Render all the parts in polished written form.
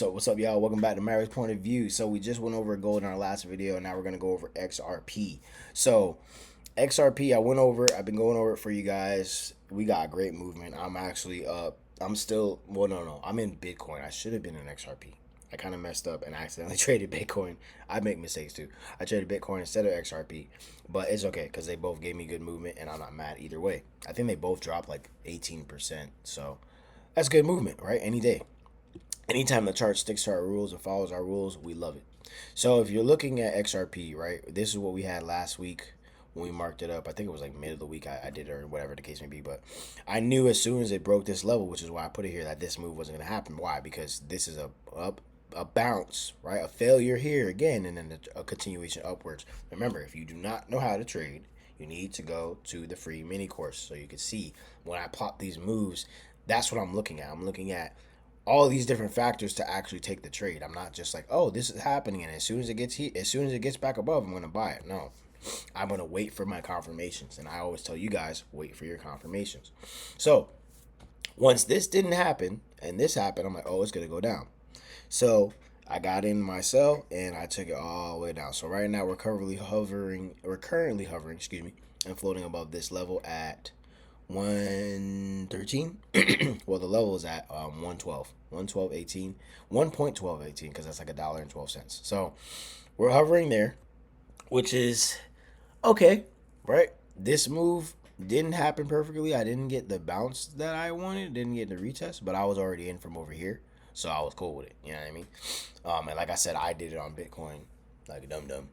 What's up, y'all? Welcome back to Mary's Point of View. So we just went over gold in our last video, and now we're gonna go over XRP. So XRP, I went over. I've been going over it for you guys. We got great movement. I'm actually up. I'm still. Well, no. I'm in Bitcoin. I should have been in XRP. I kind of messed up and accidentally traded Bitcoin. I make mistakes too. I traded Bitcoin instead of XRP, but it's okay because they both gave me good movement, and I'm not mad either way. I think they both dropped like 18%. So that's good movement, right? Any day. Anytime the chart sticks to our rules and follows our rules, we love it. So if you're looking at XRP, right, this is what we had last week when we marked it up. I think it was like mid of the week I did it, or whatever the case may be. But I knew as soon as it broke this level, which is why I put it here, that this move wasn't going to happen. Why? Because this is a bounce, right? A failure here again, and then a continuation upwards. Remember, if you do not know how to trade, you need to go to the free mini course so you can see when I plot these moves. That's what I'm looking at. I'm looking at all these different factors to actually take the trade. I'm not just like, oh, this is happening, and as soon as it gets as soon as it gets back above, I'm gonna buy it. No, I'm gonna wait for my confirmations, and I always tell you guys, wait for your confirmations. So once this didn't happen and this happened, I'm like, oh, it's gonna go down. So I got in my sell and I took it all the way down. So right now we're currently hovering, excuse me, and floating above this level at 113. Well, the level is at 112, 112.18, 1.1218, because that's like $1.12. So we're hovering there, which is okay, right? This move didn't happen perfectly. I didn't get the bounce that I wanted, didn't get the retest, but I was already in from over here, so I was cool with it. You know what I mean? And like I said, I did it on Bitcoin like a dum dum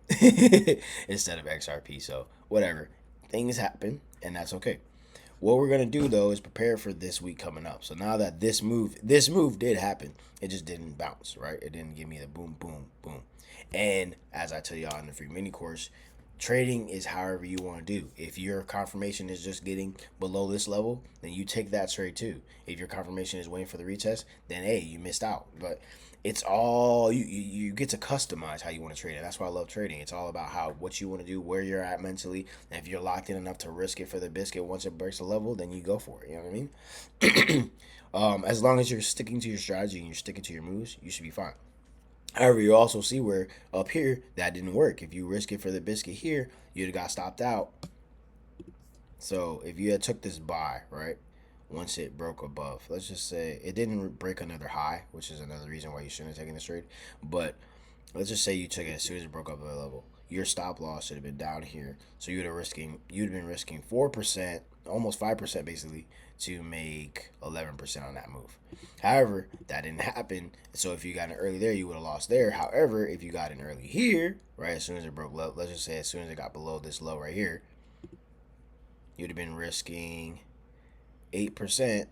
instead of XRP. So whatever, things happen, and that's okay. What we're gonna do though is prepare for this week coming up. So now that this move did happen, it just didn't bounce, right? It didn't give me the boom, boom, boom. And as I tell y'all in the free mini course, trading is however you want to do. If your confirmation is just getting below this level, then you take that trade too. If your confirmation is waiting for the retest, then hey, you missed out. But it's all you get to customize how you want to trade it. That's why I love trading. It's all about how what you want to do, where you're at mentally, and if you're locked in enough to risk it for the biscuit once it breaks a level, then you go for it. You know what I mean? As long as you're sticking to your strategy and you're sticking to your moves, you should be fine. However, you also see where up here that didn't work. If you risk it for the biscuit here, you'd have got stopped out. So if you had took this buy, right, once it broke above, let's just say it didn't break another high, which is another reason why you shouldn't have taken this trade. But let's just say you took it as soon as it broke up the level. Your stop loss should have been down here, so you'd have been risking 4%, almost 5% basically, to make 11% on that move. However, that didn't happen. So if you got in early there, you would have lost there. However, if you got in early here, right, as soon as it broke low, let's just say as soon as it got below this low right here, you'd have been risking 8%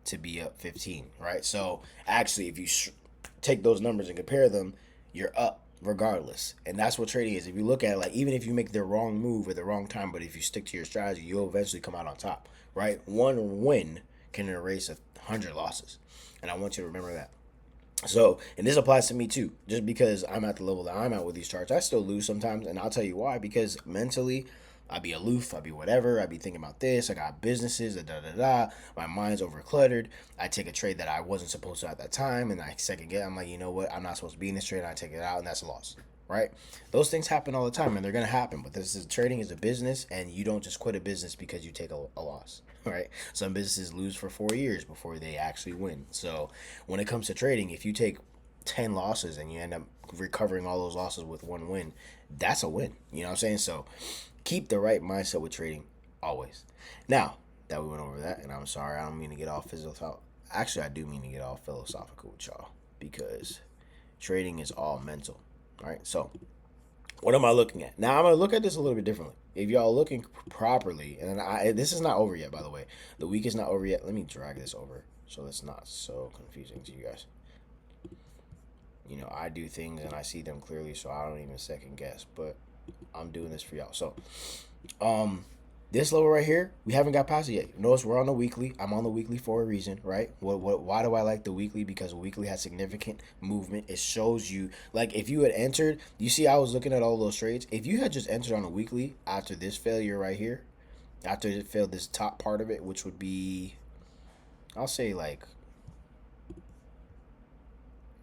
to be up 15, right? So actually, if you take those numbers and compare them, you're up regardless. And that's what trading is. If you look at it, like, even if you make the wrong move at the wrong time, but if you stick to your strategy, you'll eventually come out on top, right? One win can erase 100 losses. And I want you to remember that. So, and this applies to me too. Just because I'm at the level that I'm at with these charts, I still lose sometimes, and I'll tell you why. Because mentally, I'd be aloof, I'd be whatever, I'd be thinking about this. I got businesses, da da da. My mind's overcluttered. I take a trade that I wasn't supposed to at that time, and I second guess. I'm like, you know what? I'm not supposed to be in this trade. And I take it out, and that's a loss, right? Those things happen all the time, and they're gonna happen. But this is trading is a business, and you don't just quit a business because you take a loss, right? Some businesses lose for 4 years before they actually win. So when it comes to trading, if you take 10 losses and you end up recovering all those losses with one win, that's a win. You know what I'm saying? So keep the right mindset with trading always. Now that we went over that, and I'm sorry, I don't mean to get all philosophical. Actually, I do mean to get all philosophical with y'all because trading is all mental. All right. So what am I looking at? Now I'm gonna look at this a little bit differently. If y'all looking properly, and this is not over yet, by the way. The week is not over yet. Let me drag this over so it's not so confusing to you guys. You know, I do things and I see them clearly, so I don't even second guess. But I'm doing this for y'all. So, this level right here, we haven't got past it yet. Notice we're on the weekly. I'm on the weekly for a reason, right? Why do I like the weekly? Because weekly has significant movement. It shows you, like, if you had entered, you see, I was looking at all those trades. If you had just entered on a weekly after this failure right here, after it failed this top part of it, which would be, I'll say like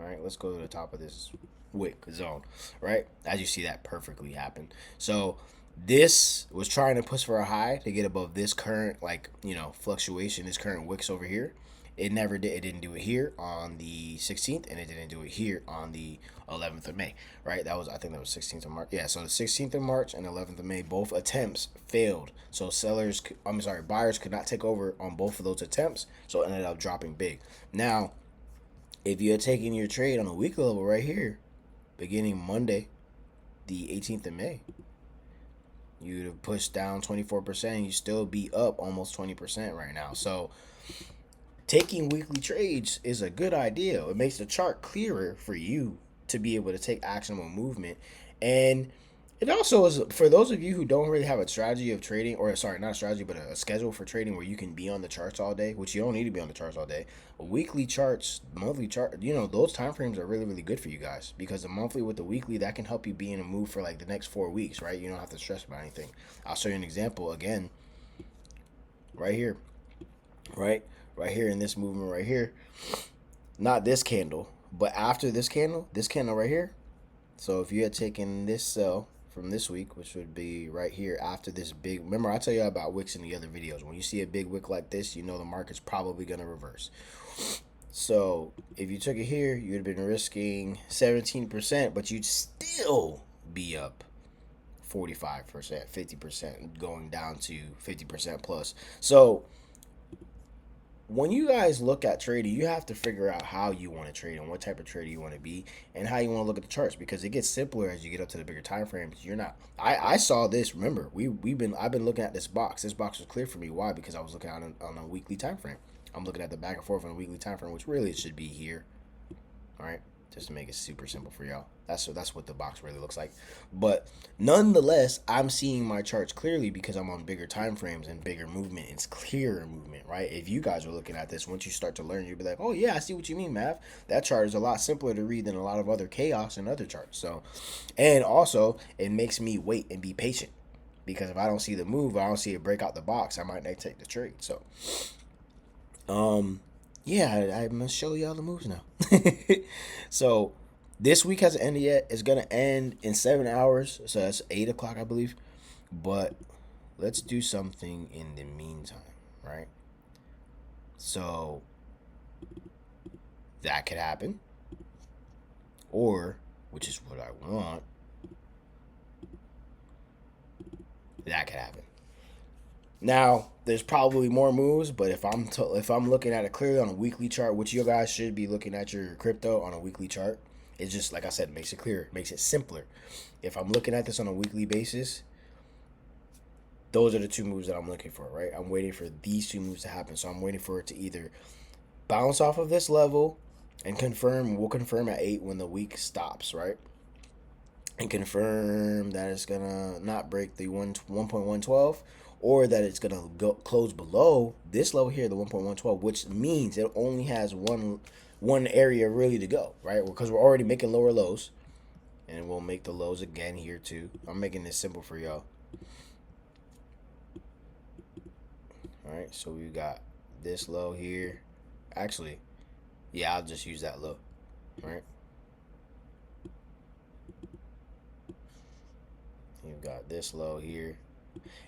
All right, let's go to the top of this wick zone, right? As you see that perfectly happen. So this was trying to push for a high to get above this current, like, fluctuation, this current wicks over here. It never did. It didn't do it here on the 16th, and it didn't do it here on the 11th of May, right? I think that was 16th of March. Yeah, so the 16th of March and 11th of May, both attempts failed. So buyers could not take over on both of those attempts, so it ended up dropping big. Now, if you're taking your trade on a weekly level right here, beginning Monday, the 18th of May, you'd have pushed down 24%, and you still be up almost 20% right now. So taking weekly trades is a good idea. It makes the chart clearer for you to be able to take actionable movement. And it also is for those of you who don't really have a strategy of trading, or sorry, not a strategy, but a schedule for trading where you can be on the charts all day, which you don't need to be on the charts all day. Weekly charts, monthly chart, those time frames are really, really good for you guys, because the monthly with the weekly, that can help you be in a move for like the next 4 weeks, right? You don't have to stress about anything. I'll show you an example again right here, right here in this movement right here. Not this candle, but after this candle right here. So if you had taken this sell from this week, which would be right here after this big, remember I tell you about wicks in the other videos. When you see a big wick like this, the market's probably going to reverse. So if you took it here, you'd have been risking 17%, but you'd still be up 45%, 50%, going down to 50% plus. So when you guys look at trading, you have to figure out how you want to trade and what type of trader you want to be and how you want to look at the charts, because it gets simpler as you get up to the bigger time frames. You're not. I saw this. Remember, I've been looking at this box. This box was clear for me. Why? Because I was looking at it on a weekly time frame. I'm looking at the back and forth on a weekly time frame, which really it should be here. All right, just to make it super simple for y'all. That's what the box really looks like. But nonetheless, I'm seeing my charts clearly because I'm on bigger time frames and bigger movement. It's clearer movement, right? If you guys are looking at this, once you start to learn, you'll be like, oh yeah, I see what you mean, Mav. That chart is a lot simpler to read than a lot of other chaos and other charts. So, and also it makes me wait and be patient, because if I don't see the move, I don't see it break out the box, I might not take the trade. So, yeah, I'm gonna show y'all the moves now. So this week hasn't ended yet. It's gonna end in 7 hours, so that's 8 o'clock, I believe. But let's do something in the meantime, right? So that could happen, or, which is what I want, that could happen. Now, there's probably more moves, but if I'm looking at it clearly on a weekly chart, which you guys should be looking at your crypto on a weekly chart, it's just, like I said, makes it clearer, makes it simpler. If I'm looking at this on a weekly basis, those are the two moves that I'm looking for, right? I'm waiting for these two moves to happen. So I'm waiting for it to either bounce off of this level and confirm. We'll confirm at 8 when the week stops, right? And confirm that it's gonna not break the 1.112, or that it's gonna go close below this level here, the 1.112, which means it only has one area really to go, right? Because we're already making lower lows, and we'll make the lows again here too. I'm making this simple for y'all. All right, so we got this low here. Actually, yeah, I'll just use that low, right? You've got this low here.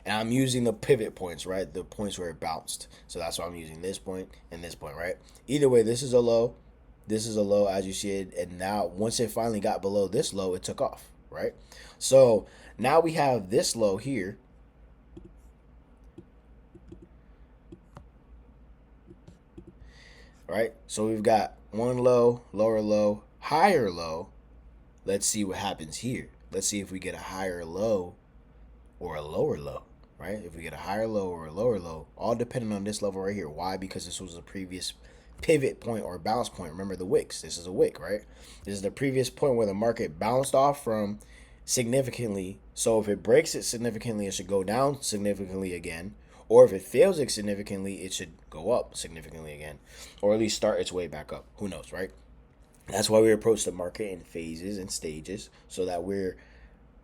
And I'm using the pivot points, right? The points where it bounced. So that's why I'm using this point and this point, right? Either way, this is a low. This is a low, as you see it. And now, once it finally got below this low, it took off, right? So now we have this low here. Right? So we've got one low, lower low, higher low. Let's see what happens here. Let's see if we get a higher low or a lower low, right? If we get a higher low or a lower low, all depending on this level right here. Why? Because this was a previous pivot point or bounce point. Remember the wicks. This is a wick, right? This is the previous point where the market bounced off from significantly. So if it breaks it significantly, it should go down significantly again. Or if it fails it significantly, it should go up significantly again. Or at least start its way back up. Who knows, right? That's why we approach the market in phases and stages, so that we're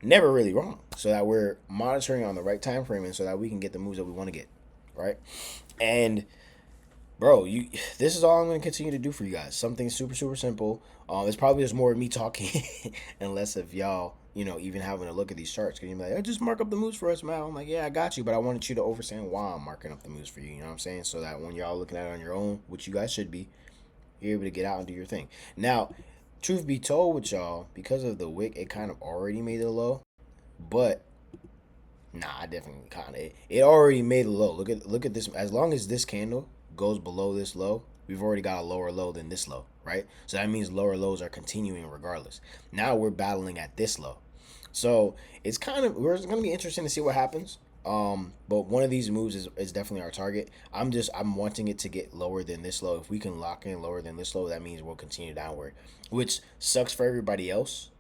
never really wrong, so that we're monitoring on the right time frame, and so that we can get the moves that we want to get, right? And bro, this is all I'm gonna continue to do for you guys. Something super super simple. It's probably just more of me talking and less of y'all, even having to look at these charts. Cause you're like, just mark up the moves for us, man. I'm like, yeah, I got you, but I wanted you to understand why I'm marking up the moves for you. You know what I'm saying? So that when y'all looking at it on your own, which you guys should be, you're able to get out and do your thing. Now, truth be told with y'all, because of the wick, it kind of already made it low, but nah, I definitely kind of it already made a low. Look at this. As long as this candle goes below this low, we've already got a lower low than this low, right? So that means lower lows are continuing regardless. Now we're battling at this low. So it's gonna be interesting to see what happens. But one of these moves is definitely our target. I'm wanting it to get lower than this low. If we can lock in lower than this low, that means we'll continue downward, which sucks for everybody else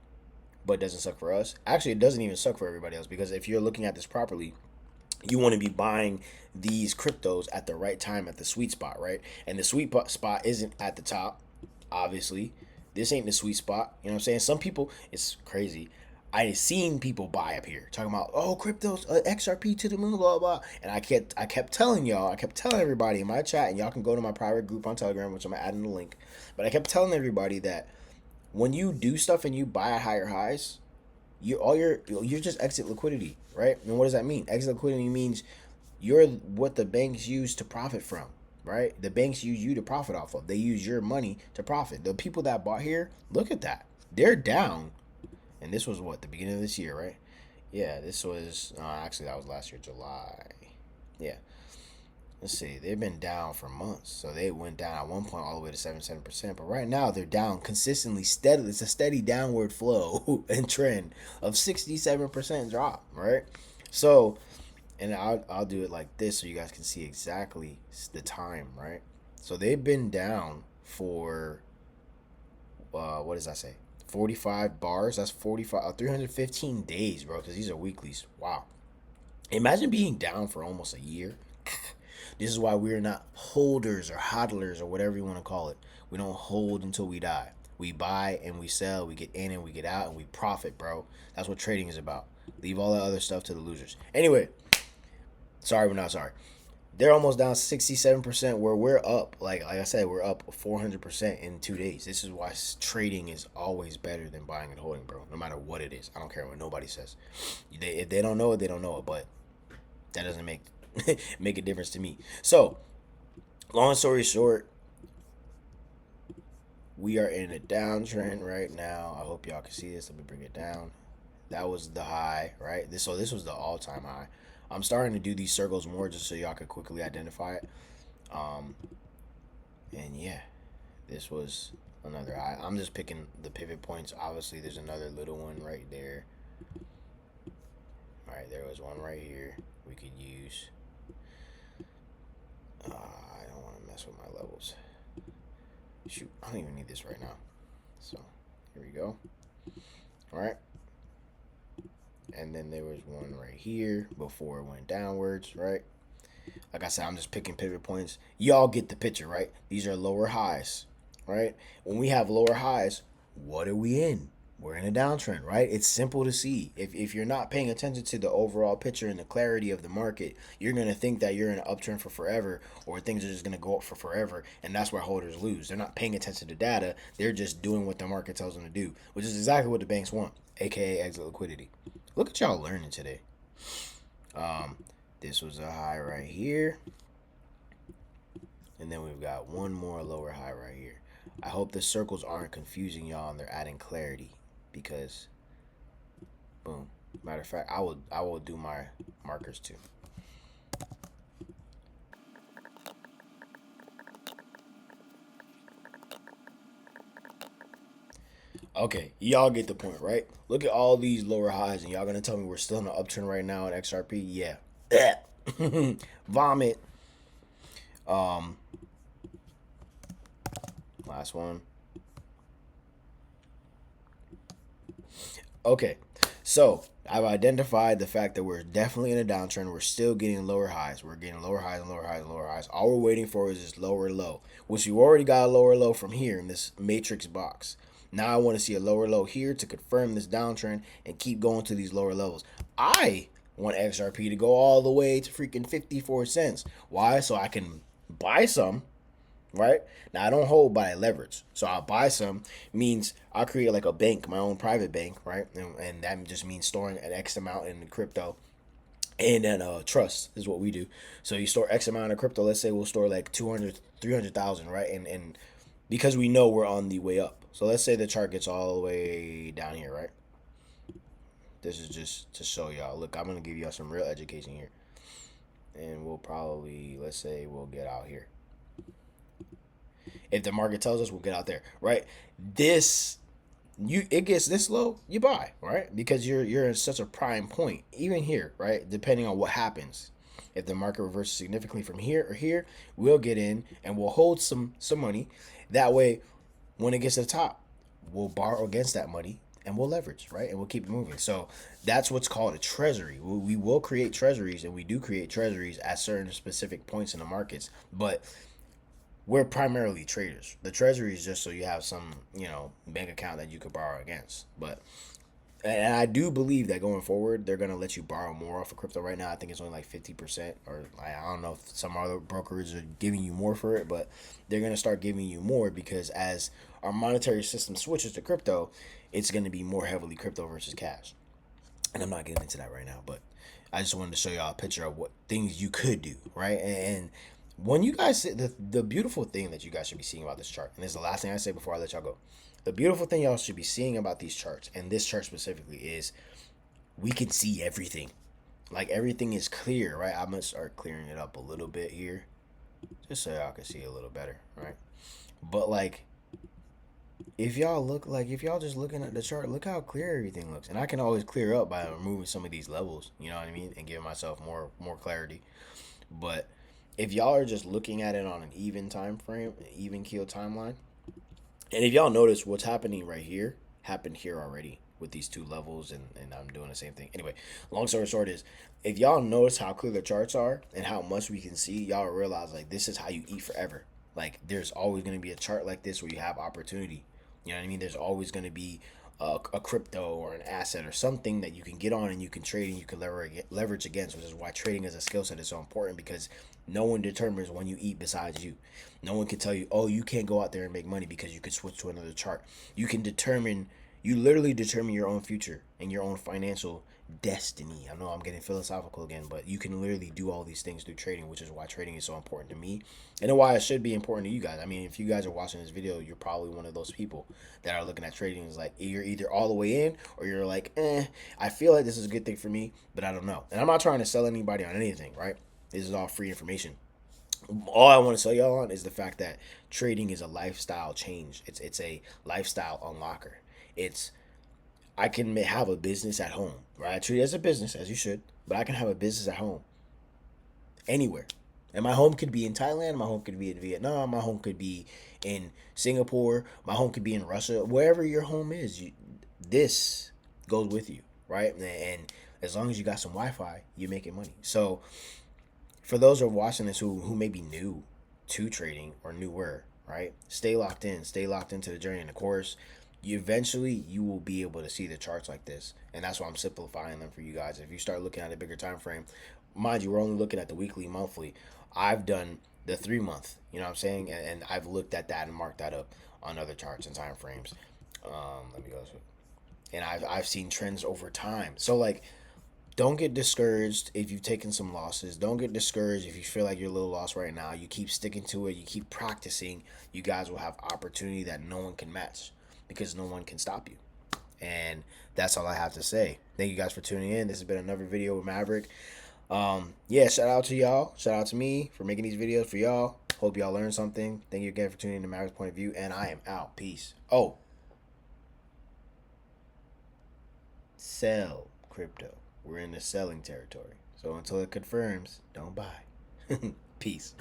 but doesn't suck for us. Actually, it doesn't even suck for everybody else, because if you're looking at this properly, you want to be buying these cryptos at the right time, at the sweet spot, right? And the sweet spot isn't at the top, obviously. This ain't the sweet spot. You know what I'm saying? Some people, it's crazy. I seen people buy up here talking about, oh, cryptos, XRP to the moon, blah blah. And I kept telling y'all, I kept telling everybody in my chat, and y'all can go to my private group on Telegram, which I'm adding the link. But I kept telling everybody that when you do stuff and you buy at higher highs, you're just exit liquidity, right? And what does that mean? Exit liquidity means you're what the banks use to profit from, right? The banks use you to profit off of. They use your money to profit. The people that bought here, look at that. They're down. And this was what, the beginning of this year, right? Yeah, this was actually that was last year, July. Yeah. Let's see, they've been down for months. So they went down at one point all the way to 77%. But right now they're down consistently, steadily. It's a steady downward flow and trend of 67% drop, right? So, and I'll do it like this so you guys can see exactly the time, right? So they've been down for, what does that say? 45 bars. That's 315 days, bro, because these are weeklies. Wow. Imagine being down for almost a year. This is why we're not holders or hodlers or whatever you want to call it. We don't hold until we die. We buy and we sell. We get in and we get out and we profit, bro. That's what trading is about. Leave all that other stuff to the losers. Anyway, sorry, we're not sorry. They're almost down 67%, where we're up, like I said, we're up 400% in 2 days. This is why trading is always better than buying and holding, bro. No matter what it is. I don't care what nobody says. If they don't know it, they don't know it. But that doesn't make make a difference to me. So, long story short, we are in a downtrend right now. I hope y'all can see this. Let me bring it down. That was the high, right? So this was the all-time high. I'm starting to do these circles more just so y'all can quickly identify it. And yeah, this was another high. I'm just picking the pivot points. Obviously, there's another little one right there. All right, there was one right here we could use. I don't want to mess with my levels. Shoot, I don't even need this right now. So, here we go. All right. And then there was one right here before it went downwards, right? Like I said, I'm just picking pivot points. Y'all get the picture, right? These are lower highs, right? When we have lower highs, what are we in? We're in a downtrend, right? It's simple to see. If you're not paying attention to the overall picture and the clarity of the market, you're going to think that you're in an uptrend for forever, or things are just going to go up for forever, and that's where holders lose. They're not paying attention to data. They're just doing what the market tells them to do, which is exactly what the banks want, aka exit liquidity. Look at y'all learning today. This was a high right here. And then we've got one more lower high right here. I hope the circles aren't confusing y'all and they're adding clarity, because boom. Matter of fact, I will do my markers too. Okay, y'all get the point, right? Look at all these lower highs, and y'all gonna tell me we're still in an uptrend right now in XRP? Yeah. Vomit. Last one. Okay, so I've identified the fact that we're definitely in a downtrend. We're still getting lower highs. We're getting lower highs and lower highs and lower highs. All we're waiting for is this lower low, which you already got a lower low from here in this matrix box. Now I want to see a lower low here to confirm this downtrend and keep going to these lower levels. I want XRP to go all the way to freaking 54 cents. Why? So I can buy some right? Now I don't hold by leverage, so I'll buy some means I'll create like a bank, my own private bank, right? And that just means storing an X amount in crypto, and then trust is what we do. So you store X amount of crypto. Let's say we'll store like 200, 300,000, right? And because we know we're on the way up. So let's say the chart gets all the way down here, right? This is just to show y'all. Look, I'm gonna give y'all some real education here, and we'll probably, let's say we'll get out here. If the market tells us, we'll get out there, right? This, it gets this low, you buy, right? Because you're in such a prime point, even here, right? Depending on what happens, if the market reverses significantly from here or here, we'll get in and we'll hold some money. That way, when it gets to the top, we'll borrow against that money and we'll leverage, right? And we'll keep moving. So that's what's called a treasury. We will create treasuries, and we do create treasuries at certain specific points in the markets, but we're primarily traders. The treasury is just so you have some, bank account that you could borrow against. But and I do believe that going forward, they're gonna let you borrow more off of crypto. Right now, I think it's only like 50%, or I don't know if some other brokers are giving you more for it, but they're gonna start giving you more because as our monetary system switches to crypto, it's gonna be more heavily crypto versus cash. And I'm not getting into that right now, but I just wanted to show y'all a picture of what things you could do, right? And when you guys, the beautiful thing that you guys should be seeing about this chart, and this is the last thing I say before I let y'all go. The beautiful thing y'all should be seeing about these charts, and this chart specifically, is we can see everything. Like everything is clear, right? I'm gonna start clearing it up a little bit here, just so y'all can see a little better, right? But like, if y'all just looking at the chart, look how clear everything looks. And I can always clear up by removing some of these levels, you know what I mean, and giving myself more clarity. But if y'all are just looking at it on an even time frame, an even keel timeline, and if y'all notice what's happening right here happened here already with these two levels, and I'm doing the same thing. Anyway, long story short is, if y'all notice how clear the charts are and how much we can see, y'all realize like this is how you eat forever. Like there's always going to be a chart like this where you have opportunity. You know what I mean? There's always going to be a crypto or an asset or something that you can get on and you can trade and you can leverage against, which is why trading as a skill set is so important, because no one determines when you eat besides you. No one can tell you, oh, you can't go out there and make money because you could switch to another chart. You literally determine your own future and your own financial destiny. I know I'm getting philosophical again, but you can literally do all these things through trading, which is why trading is so important to me and why it should be important to you guys. I mean, if you guys are watching this video, you're probably one of those people that are looking at trading as like you're either all the way in or you're like, I feel like this is a good thing for me, but I don't know. And I'm not trying to sell anybody on anything, right? This is all free information. All I want to sell y'all on is the fact that trading is a lifestyle change. It's a lifestyle unlocker. It's I can have a business at home, right? I treat it as a business, as you should, but I can have a business at home, anywhere. And my home could be in Thailand, my home could be in Vietnam, my home could be in Singapore, my home could be in Russia, wherever your home is. This goes with you, right? And as long as you got some Wi-Fi, you're making money. So for those who are watching this who may be new to trading or newer, right? Stay locked in. Stay locked into the journey and the course. You will be able to see the charts like this, and that's why I'm simplifying them for you guys. If you start looking at a bigger time frame, mind you, we're only looking at the weekly, monthly. I've done the 3 month, you know what I'm saying, and I've looked at that and marked that up on other charts and time frames. Let me go. And I've seen trends over time. So like, don't get discouraged if you've taken some losses. Don't get discouraged if you feel like you're a little lost right now. You keep sticking to it. You keep practicing. You guys will have opportunity that no one can match because no one can stop you. And that's all I have to say. Thank you guys for tuning in. This has been another video with Maverick. Yeah, shout out to y'all. Shout out to me for making these videos for y'all. Hope y'all learned something. Thank you again for tuning in to Maverick's Point of View. And I am out. Peace. Oh, sell crypto. We're in the selling territory. So until it confirms, don't buy. Peace.